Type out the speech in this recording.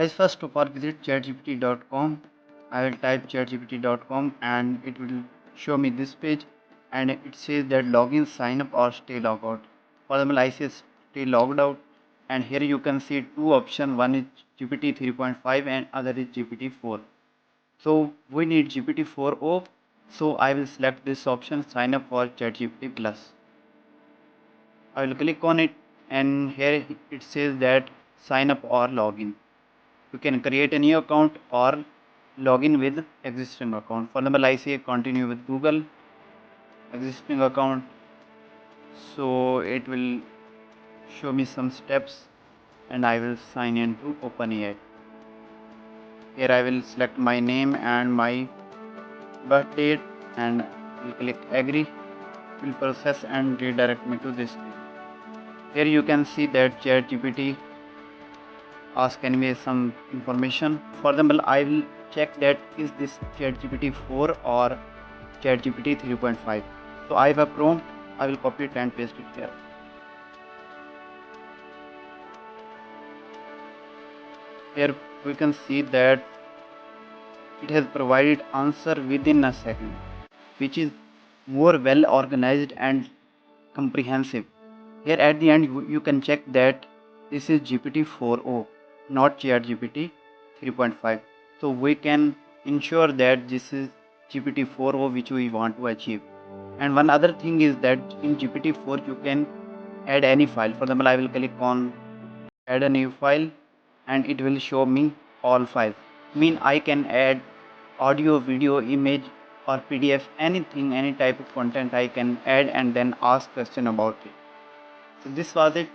Guys, first of all visit chatgpt.com. I will type chatgpt.com and it will show me this page, and it says that login, sign up or stay logged out. For example, I say stay logged out, and here you can see two options. One is GPT 3.5 and other is GPT-4. So we need GPT-4 off. So I will select this option, sign up for ChatGPT Plus. I will click on it, and here it says that sign up or login. You can create a new account or log in with existing account. For example, I say continue with Google existing account, so it will show me some steps and I will sign in to OpenAI. Here I will select my name and my birth date and will click agree. It will process and redirect me to this page. Here you can see that ChatGPT ask anyway some information. For example, I will check that is this ChatGPT 4 or ChatGPT 3.5. So I have a prompt, I will copy it and paste it here. Here we can see that it has provided answer within a second, which is more well organized and comprehensive. Here at the end you can check that this is GPT 4.0, not ChatGPT 3.5. So we can ensure that this is GPT 4.0 which we want to achieve. And one other thing is that in GPT 4 you can add any file. For example, I will click on add a new file and it will show me all files. Mean I can add audio, video, image or PDF, anything, any type of content I can add and then ask question about it. So this was it.